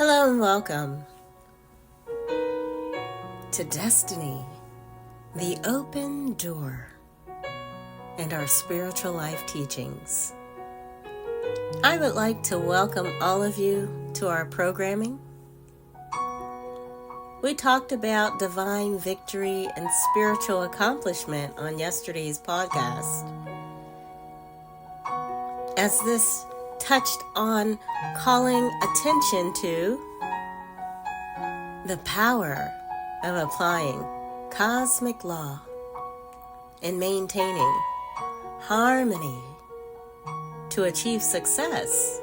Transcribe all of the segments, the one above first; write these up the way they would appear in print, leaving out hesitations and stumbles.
Hello and welcome to Destiny, the Open Door, and our spiritual life teachings. I would like to welcome all of you to our programming. We talked about divine victory and spiritual accomplishment on yesterday's podcast. As this touched on calling attention to the power of applying cosmic law and maintaining harmony to achieve success.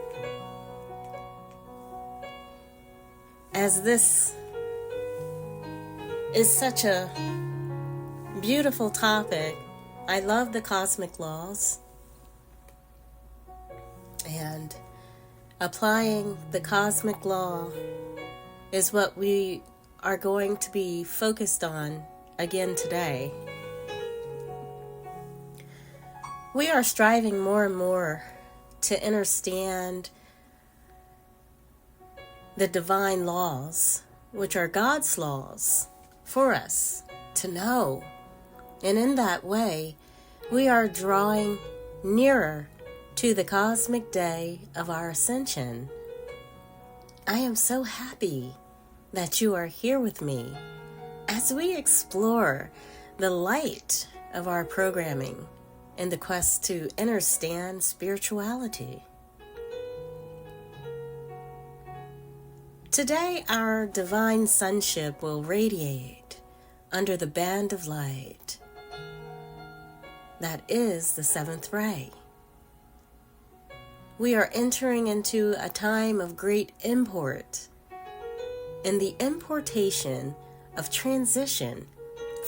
As this is such a beautiful topic, I love the cosmic laws, and applying the cosmic law is what we are going to be focused on again today. We are striving more and more to understand the divine laws, which are God's laws for us to know. And in that way, we are drawing nearer to the cosmic day of our ascension. I am so happy that you are here with me as we explore the light of our programming in the quest to understand spirituality. Today, our divine sonship will radiate under the band of light that is the seventh ray. We are entering into a time of great import in the importation of transition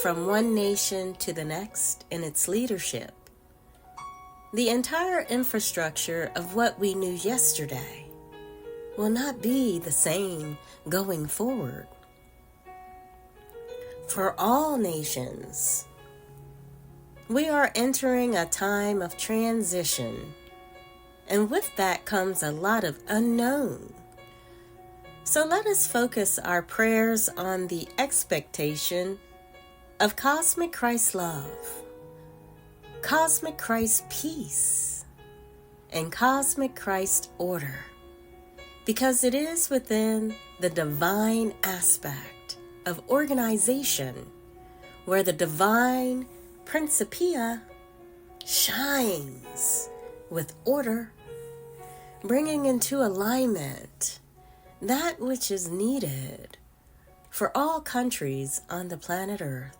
from one nation to the next in its leadership. The entire infrastructure of what we knew yesterday will not be the same going forward. For all nations, we are entering a time of transition, and with that comes a lot of unknown. So let us focus our prayers on the expectation of cosmic Christ love, cosmic Christ peace, and cosmic Christ order, because it is within the divine aspect of organization where the divine Principia shines with order, bringing into alignment that which is needed for all countries on the planet Earth.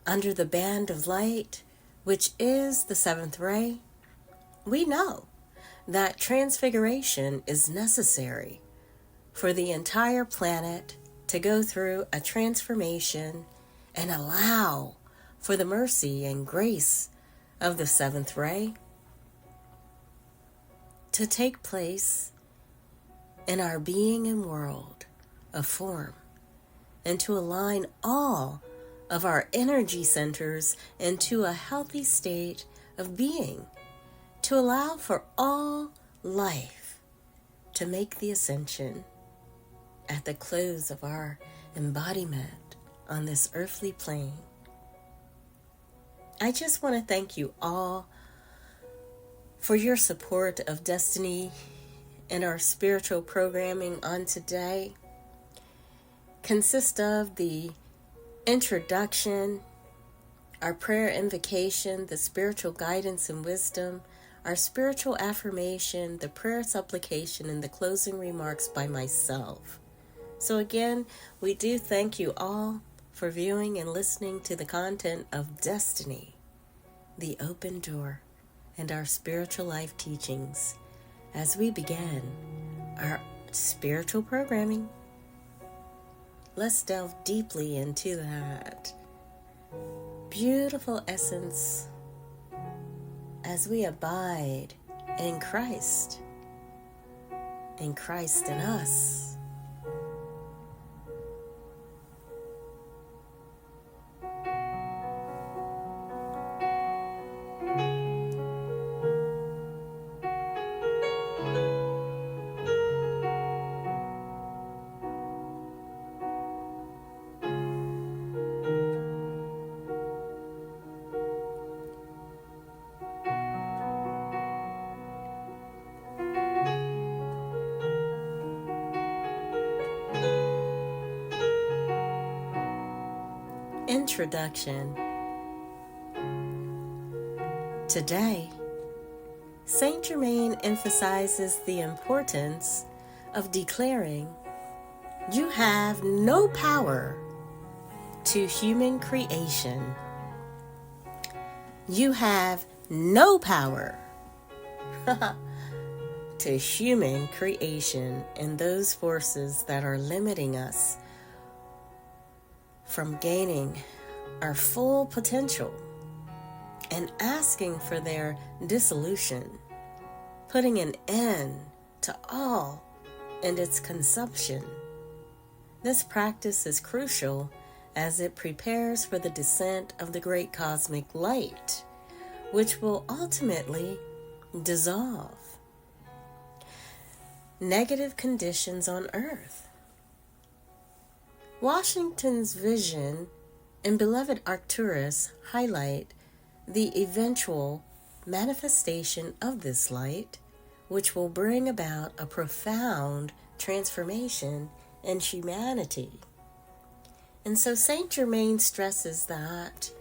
Under the band of light, which is the seventh ray, we know that transfiguration is necessary for the entire planet to go through a transformation and allow for the mercy and grace of the seventh ray to take place in our being and world of form, and to align all of our energy centers into a healthy state of being, to allow for all life to make the ascension at the close of our embodiment on this earthly plane. I just want to thank you all for your support of Destiny and our spiritual programming on today. Consists of the introduction, our prayer invocation, the spiritual guidance and wisdom, our spiritual affirmation, the prayer supplication, and the closing remarks by myself. So again, we do thank you all for viewing and listening to the content of Destiny, the Open Door, and our spiritual life teachings as we begin our spiritual programming. Let's delve deeply into that beautiful essence as we abide in Christ in us. introduction. Today, Saint Germain emphasizes the importance of declaring you have no power to human creation. You have no power to human creation and those forces that are limiting us from gaining our full potential and asking for their dissolution, putting an end to all and its consumption. This practice is crucial as it prepares for the descent of the great cosmic light, which will ultimately dissolve negative conditions on Earth. Washington's vision and beloved Arcturus highlight the eventual manifestation of this light, which will bring about a profound transformation in humanity. And so Saint Germain stresses that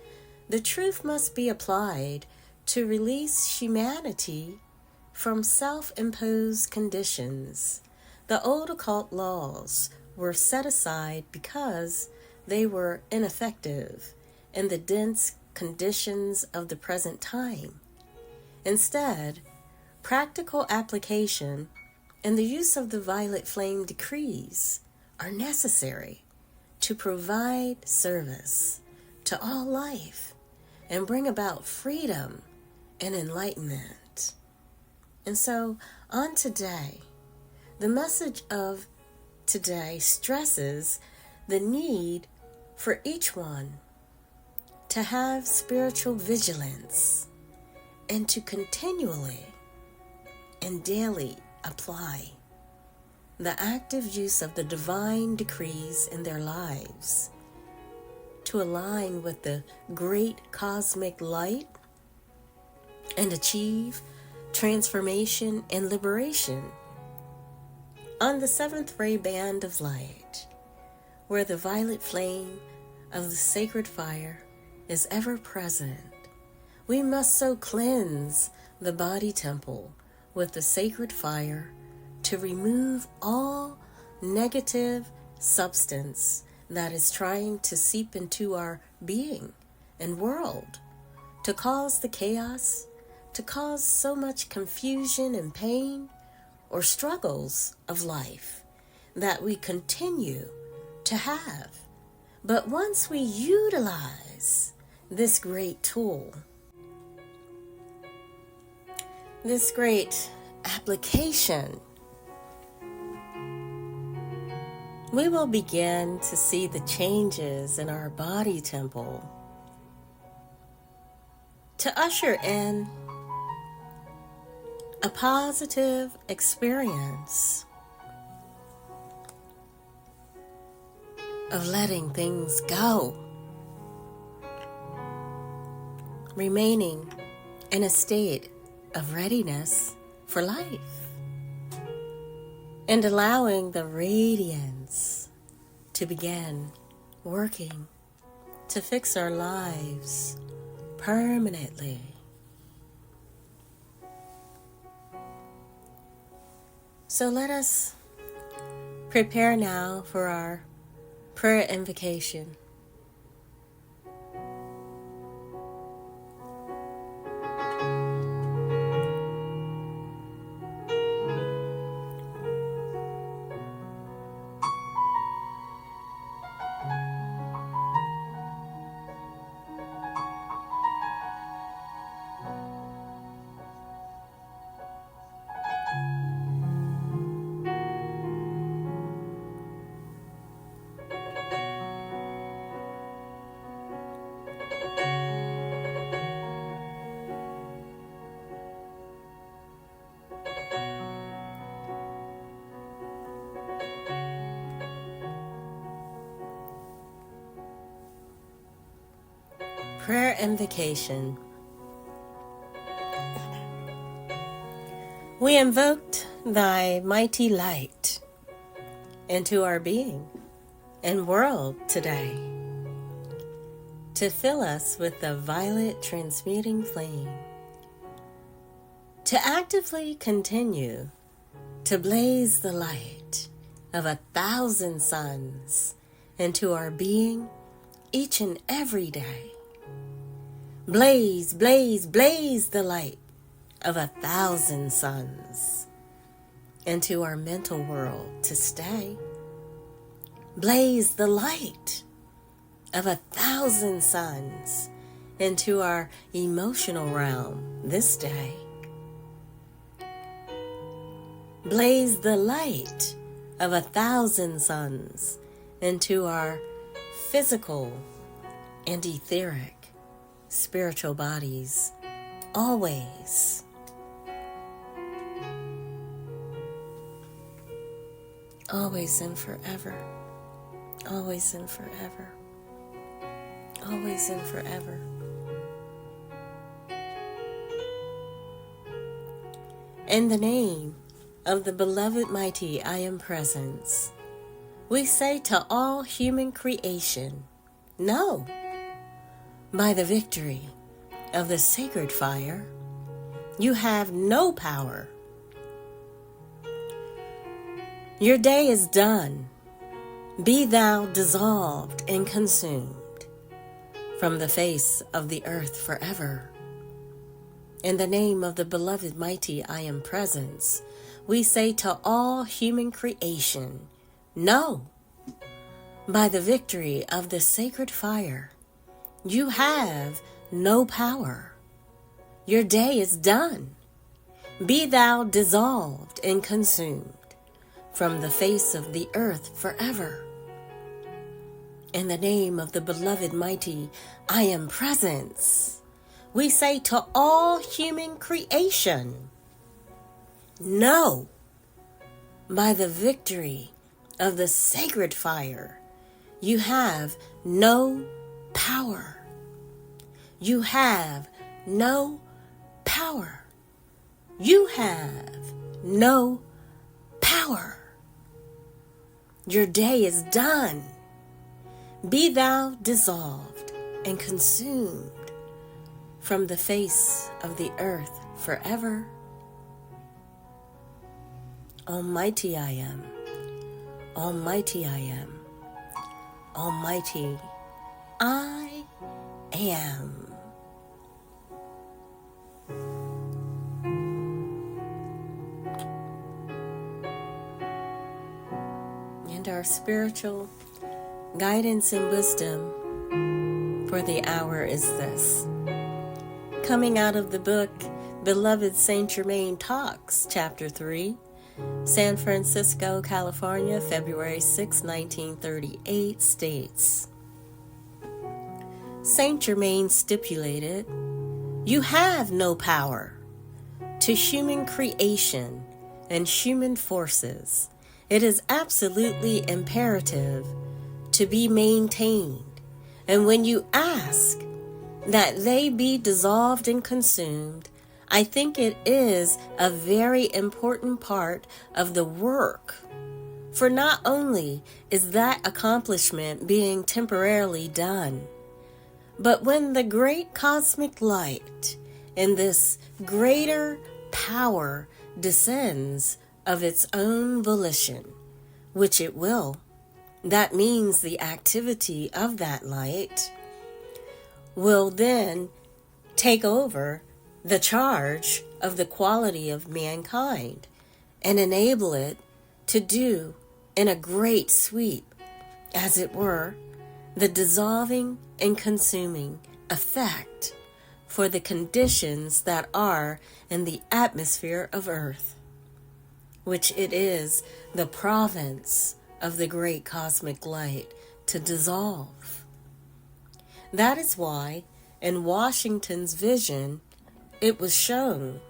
the truth must be applied to release humanity from self-imposed conditions. The old occult laws were set aside because they were ineffective in the dense conditions of the present time. Instead, practical application and the use of the violet flame decrees are necessary to provide service to all life and bring about freedom and enlightenment. And so, on today, the message of today stresses the need for each one to have spiritual vigilance and to continually and daily apply the active use of the divine decrees in their lives to align with the great cosmic light and achieve transformation and liberation. On the seventh ray band of light, where the violet flame of the sacred fire is ever present, we must so cleanse the body temple with the sacred fire to remove all negative substance that is trying to seep into our being and world, to cause the chaos, to cause so much confusion and pain or struggles of life that we continue to have. But once we utilize this great tool, this great application, we will begin to see the changes in our body temple to usher in a positive experience of letting things go, remaining in a state of readiness for life, and allowing the radiance to begin working to fix our lives permanently. So let us prepare now for our prayer invocation. Prayer invocation. We invoked thy mighty light into our being and world today. to fill us with the violet transmuting flame, to actively continue to blaze the light of 1,000 suns into our being each and every day. Blaze, blaze, blaze the light of 1,000 suns into our mental world to stay. Blaze the light of 1,000 suns into our emotional realm this day. Blaze the light of 1,000 suns into our physical and etheric spiritual bodies always. Always and forever. Always and forever. Always and forever. In the name of the beloved mighty I Am Presence, we say to all human creation, no. By the victory of the sacred fire, you have no power. Your day is done. Be thou dissolved and consumed from the face of the earth forever. In the name of the beloved mighty I Am Presence, we say to all human creation, no. By the victory of the sacred fire, you have no power. Your day is done. Be thou dissolved and consumed from the face of the earth forever. In the name of the beloved mighty I Am Presence, we say to all human creation, no. By the victory of the sacred fire, you have no power. You have no power. You have no power. Your day is done. Be thou dissolved and consumed from the face of the earth forever. Almighty I am. Almighty I am. Almighty I am. And our spiritual guidance and wisdom for the hour is this. Coming out of the book Beloved Saint Germain Talks, Chapter 3, San Francisco, California, February 6, 1938, states, Saint Germain stipulated, you have no power to human creation and human forces. It is absolutely imperative to be maintained. And when you ask that they be dissolved and consumed, I think it is a very important part of the work. For not only is that accomplishment being temporarily done, but when the great cosmic light and this greater power descends of its own volition, which it will, that means the activity of that light will then take over the charge of the quality of mankind and enable it to do in a great sweep, as it were, the dissolving and consuming effect for the conditions that are in the atmosphere of Earth, which it is the province of the great cosmic light to dissolve. That is why in Washington's vision it was shown,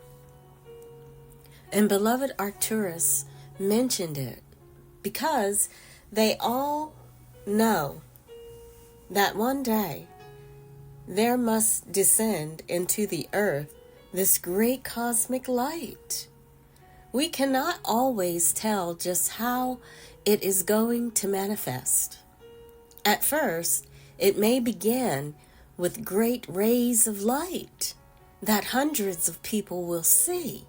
and beloved Arcturus mentioned it, because they all know that one day there must descend into the earth this great cosmic light. We cannot always tell just how it is going to manifest. At first, it may begin with great rays of light that hundreds of people will see,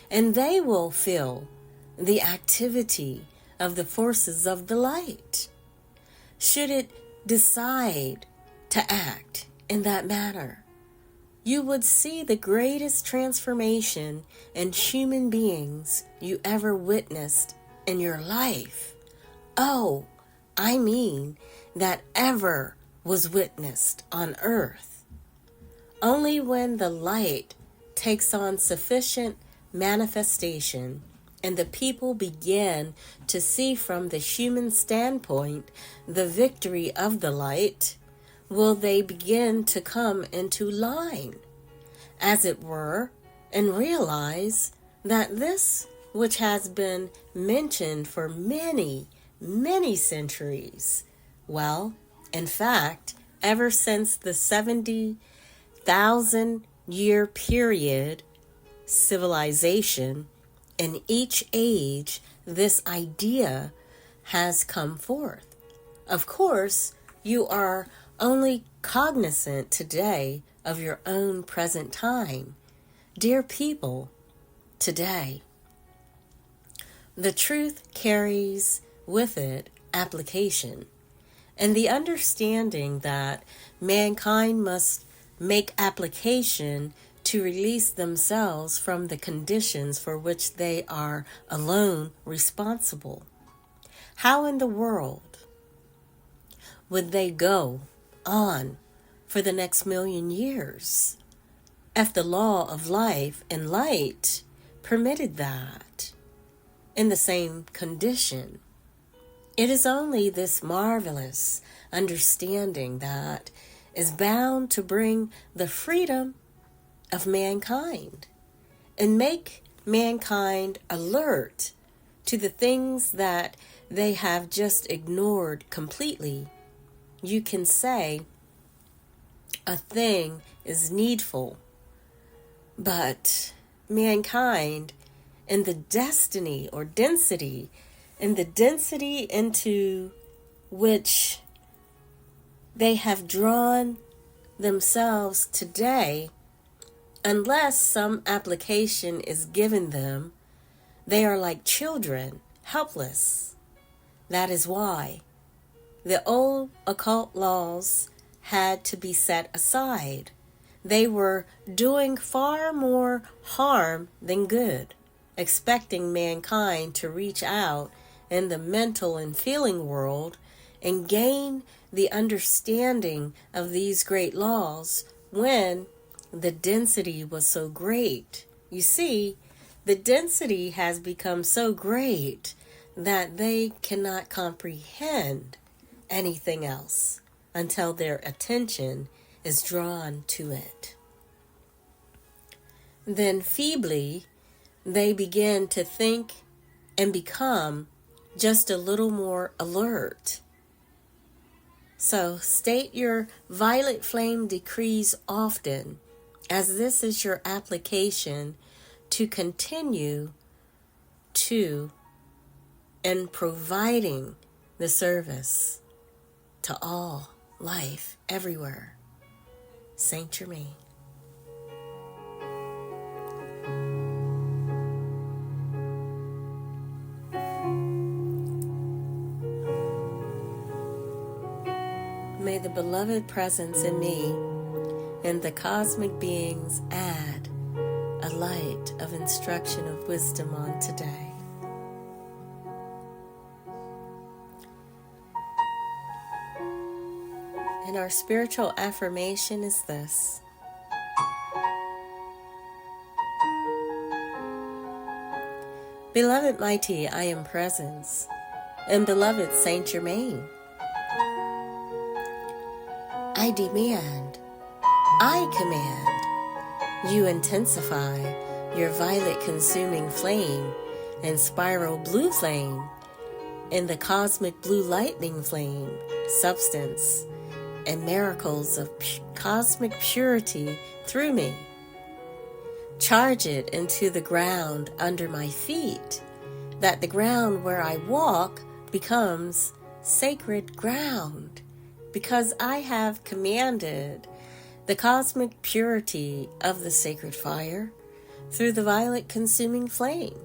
and they will feel the activity of the forces of the light. Should it decide to act in that manner, you would see the greatest transformation in human beings you ever witnessed in your life. Oh, I mean that ever was witnessed on earth. Only when the light takes on sufficient manifestation and the people begin to see from the human standpoint the victory of the light, will they begin to come into line, as it were, and realize that this which has been mentioned for many, many centuries, well, in fact, ever since the 70,000 year period civilization, in each age, this idea has come forth. Of course, you are only cognizant today of your own present time. Dear people, today, the truth carries with it application, and the understanding that mankind must make application to release themselves from the conditions for which they are alone responsible. How in the world would they go on for the next million years if the law of life and light permitted that in the same condition? It is only this marvelous understanding that is bound to bring the freedom of mankind and make mankind alert to the things that they have just ignored completely. You can say a thing is needful, but mankind and the destiny or density, and the density into which they have drawn themselves today, unless some application is given them, they are like children, helpless. That is why the old occult laws had to be set aside. They were doing far more harm than good, expecting mankind to reach out in the mental and feeling world and gain the understanding of these great laws when the density was so great. You see, the density has become so great that they cannot comprehend anything else until their attention is drawn to it. Then feebly, they begin to think and become just a little more alert. So state your violet flame decrees often, as this is your application to continue to and providing the service to all life everywhere. Saint Germain. May the beloved presence in me and the cosmic beings add a light of instruction of wisdom on today. And our spiritual affirmation is this: Beloved mighty, I am presence, and beloved Saint Germain, I demand, I command, you intensify your violet consuming flame and spiral blue flame in the cosmic blue lightning flame, substance, and miracles of cosmic purity through me. Charge it into the ground under my feet, that the ground where I walk becomes sacred ground, because I have commanded the cosmic purity of the sacred fire through the violet consuming flame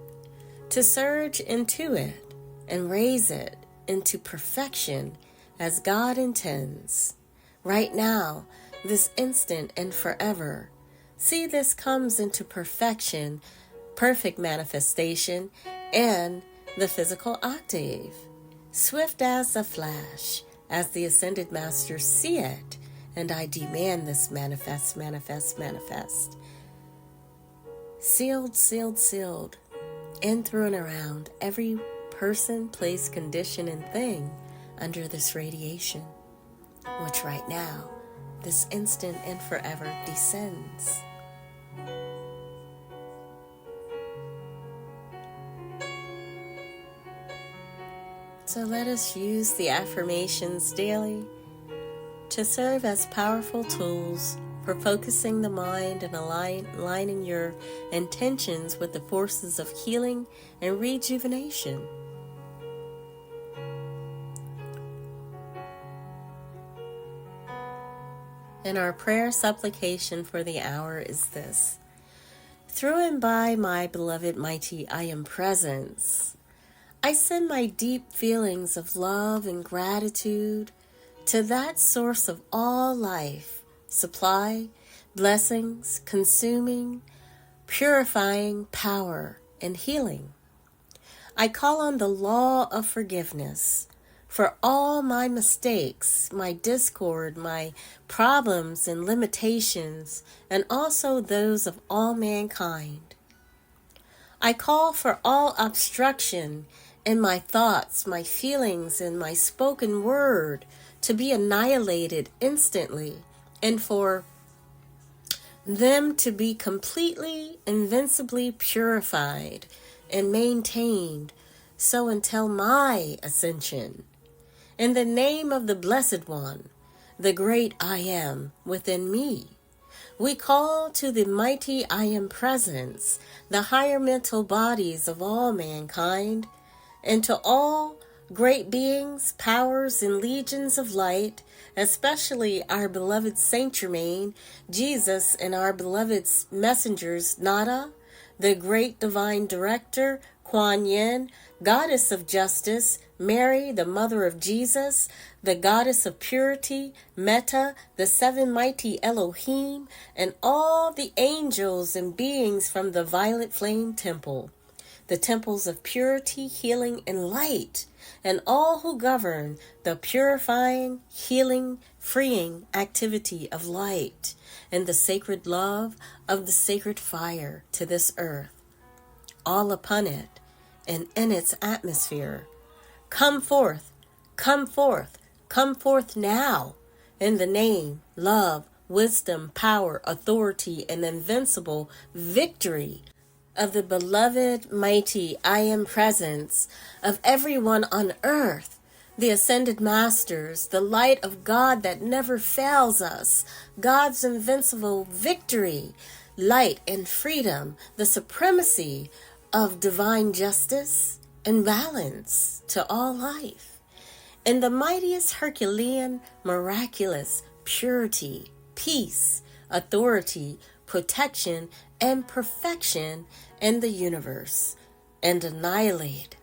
to surge into it and raise it into perfection as God intends. Right now, this instant and forever. See, this comes into perfection, perfect manifestation, and the physical octave. Swift as a flash, as the Ascended Masters see it, and I demand this manifest, manifest, manifest. Sealed, sealed, sealed, in, through, and around every person, place, condition, and thing under this radiation, which right now, this instant and forever descends. So let us use the affirmations daily to serve as powerful tools for focusing the mind and aligning your intentions with the forces of healing and rejuvenation. And our prayer supplication for the hour is this: through and by my beloved mighty I Am presence, I send my deep feelings of love and gratitude to that source of all life, supply, blessings, consuming, purifying power, and healing. I call on the law of forgiveness for all my mistakes, my discord, my problems and limitations, and also those of all mankind. I call for all obstruction in my thoughts, my feelings, and my spoken word to be annihilated instantly, and for them to be completely, invincibly purified and maintained, so until my ascension. In the name of the Blessed One, the great I Am within me, we call to the mighty I Am presence, the higher mental bodies of all mankind, and to all great beings, powers, and legions of light, especially our beloved Saint Germain, Jesus, and our beloved messengers, Nada, the great divine director, Kuan Yin, goddess of justice, Mary, the mother of Jesus, the goddess of purity, Meta, the seven mighty Elohim, and all the angels and beings from the violet flame temple, the temples of purity, healing, and light, and all who govern the purifying, healing, freeing activity of light, and the sacred love of the sacred fire to this earth, all upon it and in its atmosphere. Come forth, come forth, come forth now, in the name, love, wisdom, power, authority, and invincible victory of the beloved, mighty I Am presence of everyone on earth, the ascended masters, the light of God that never fails us, God's invincible victory, light and freedom, the supremacy of divine justice and balance to all life, in the mightiest Herculean, miraculous purity, peace, authority, protection, and perfection in the universe, and annihilate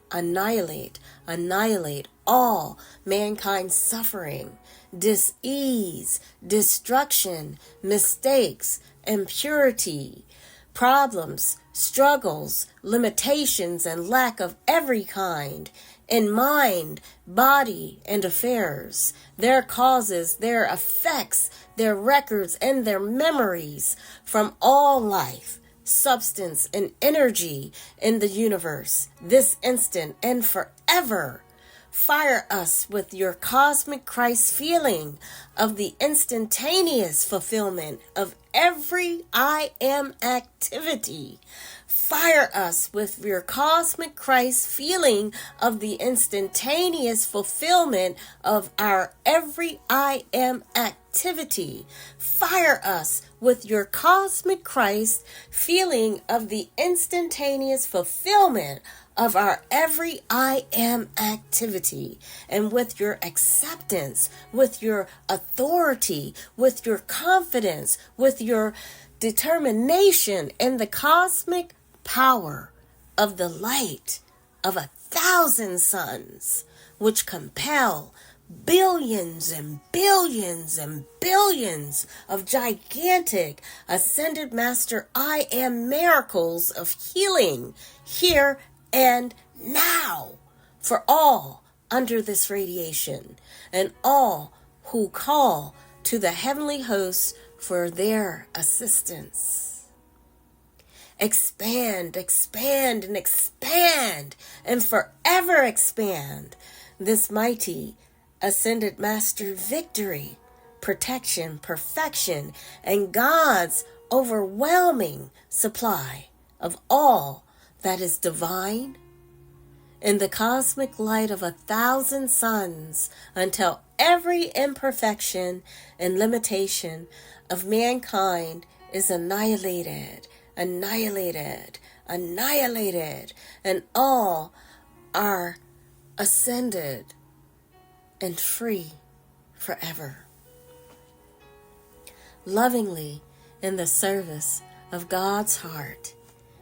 all mankind's suffering, dis-ease, destruction, mistakes, impurity, problems, struggles, limitations, and lack of every kind in mind, body, and affairs, their causes, their effects, their records, and their memories from all life, substance, and energy in the universe, this instant and forever. Fire us with your cosmic Christ feeling of the instantaneous fulfillment of every I Am activity. Fire us with your cosmic Christ feeling of the instantaneous fulfillment of our every I Am activity. Fire us with your cosmic Christ feeling of the instantaneous fulfillment of our every I am activity, and with your acceptance, with your authority, with your confidence, with your determination in the cosmic power of the light of 1,000 suns, which compel billions and billions and billions of gigantic ascended master I am miracles of healing here and now for all under this radiation, and all who call to the heavenly hosts for their assistance. Expand, expand, and expand, and forever expand this mighty ascended master victory, protection, perfection, and God's overwhelming supply of all that is divine in the cosmic light of 1,000 suns, until every imperfection and limitation of mankind is annihilated, annihilated, annihilated, and all are ascended and free forever. Lovingly in the service of God's heart,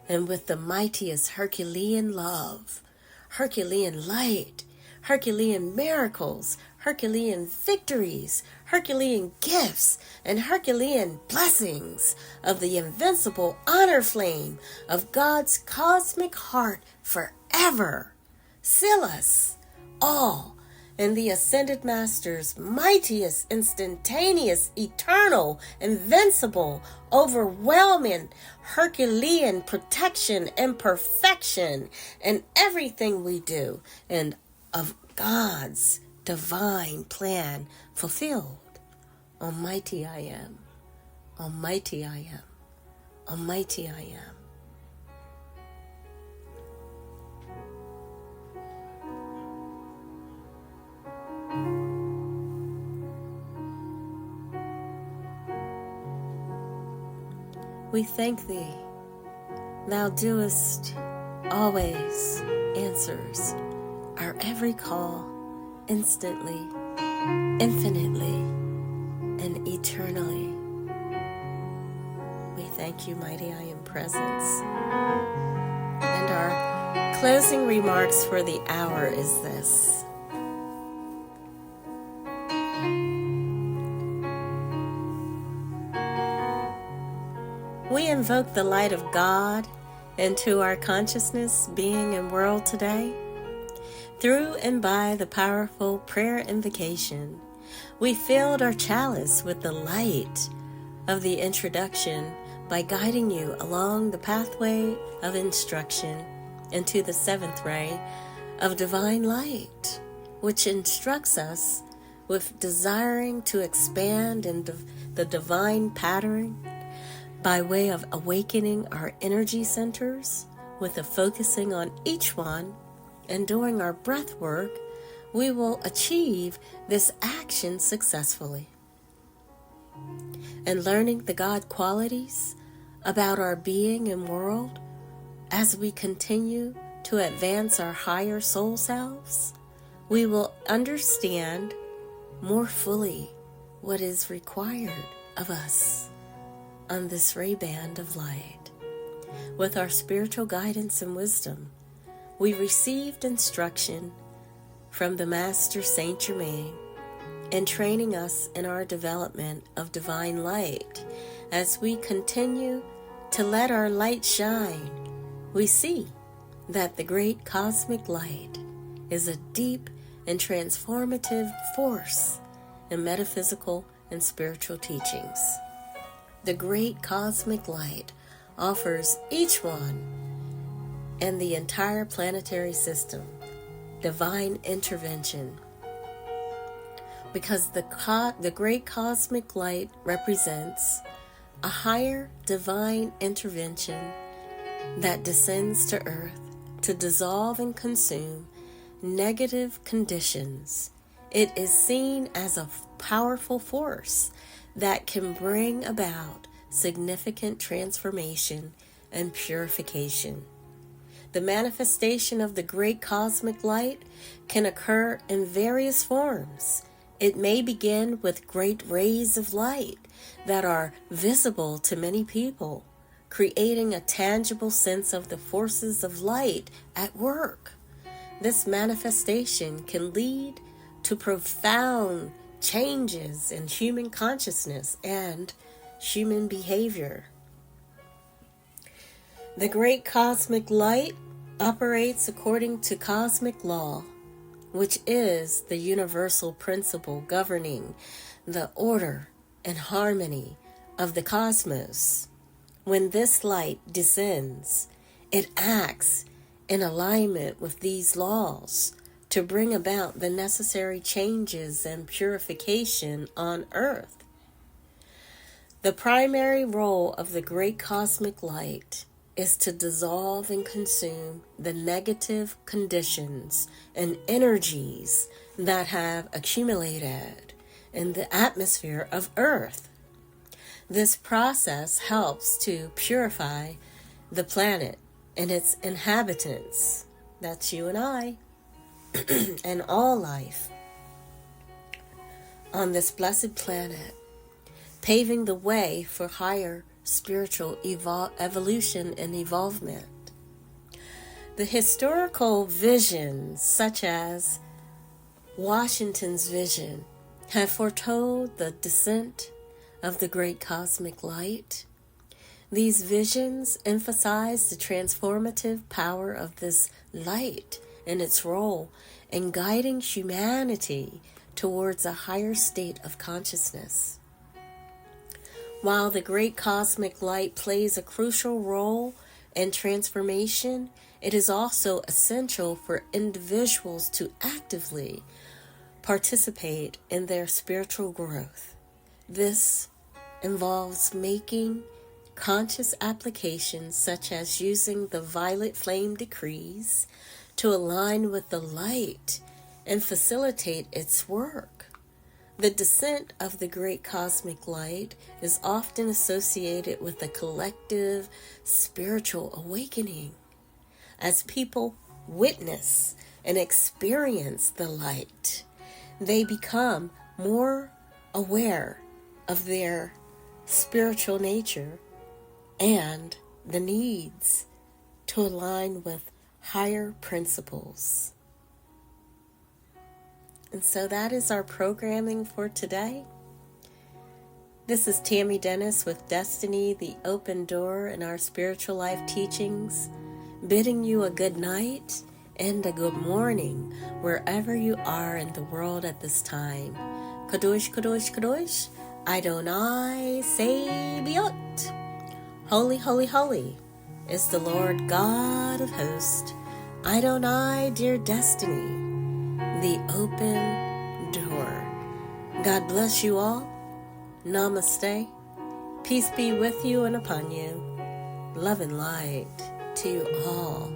and with the mightiest Herculean love, Herculean light, Herculean miracles, Herculean victories, Herculean gifts, and Herculean blessings of the invincible honor flame of God's cosmic heart forever. Seal us all in the Ascended Master's mightiest, instantaneous, eternal, invincible, overwhelming, Herculean protection and perfection in everything we do, and of God's divine plan fulfilled. Almighty I am, Almighty I am, Almighty I am. We thank thee, thou doest always answers our every call instantly, infinitely, and eternally. We thank you, mighty I am presence. And our closing remarks for the hour is this. We invoke the light of God into our consciousness, being, and world today. Through and by the powerful prayer invocation, we filled our chalice with the light of the introduction by guiding you along the pathway of instruction into the seventh ray of divine light, which instructs us with desiring to expand in the divine pattern by way of awakening our energy centers with a focusing on each one, and during our breath work, we will achieve this action successfully. And learning the God qualities about our being and world as we continue to advance our higher soul selves, we will understand more fully what is required of us on this ray band of light. With our spiritual guidance and wisdom, we received instruction from the Master Saint Germain in training us in our development of divine light. As we continue to let our light shine, we see that the great cosmic light is a deep and transformative force in metaphysical and spiritual teachings. The great cosmic light offers each one and the entire planetary system divine intervention, because the great cosmic light represents a higher divine intervention that descends to earth to dissolve and consume negative conditions. It is seen as a powerful force that can bring about significant transformation and purification. The manifestation of the great cosmic light can occur in various forms. It may begin with great rays of light that are visible to many people, creating a tangible sense of the forces of light at work. This manifestation can lead to profound changes in human consciousness and human behavior. The great cosmic light operates according to cosmic law, which is the universal principle governing the order and harmony of the cosmos. When this light descends, it acts in alignment with these laws to bring about the necessary changes and purification on Earth. The primary role of the great cosmic light is to dissolve and consume the negative conditions and energies that have accumulated in the atmosphere of Earth. This process helps to purify the planet and its inhabitants, that's you and I, and all life on this blessed planet, paving the way for higher spiritual evolution and evolvement. The historical visions, such as Washington's vision, have foretold the descent of the great cosmic light. These visions emphasize the transformative power of this light and its role in guiding humanity towards a higher state of consciousness. While the great cosmic light plays a crucial role in transformation, it is also essential for individuals to actively participate in their spiritual growth. This involves making conscious applications such as using the violet flame decrees to align with the light and facilitate its work. The descent of the great cosmic light is often associated with a collective spiritual awakening. As people witness and experience the light, they become more aware of their spiritual nature and the needs to align with higher principles. And so that is our programming for today. This is Tammy Dennis with Destiny, the Open Door, in our Spiritual Life teachings, bidding you a good night and a good morning wherever you are in the world at this time. Kadosh, Kadosh, Kadosh, Adonai Sebiot. Holy, holy, holy is the Lord God of hosts. Adonai, dear Destiny, the open door. God bless you all. Namaste. Peace be with you and upon you. Love and light to you all.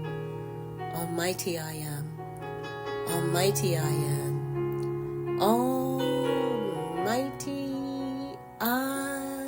Almighty I am. Almighty I am. Almighty I am.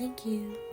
Thank you.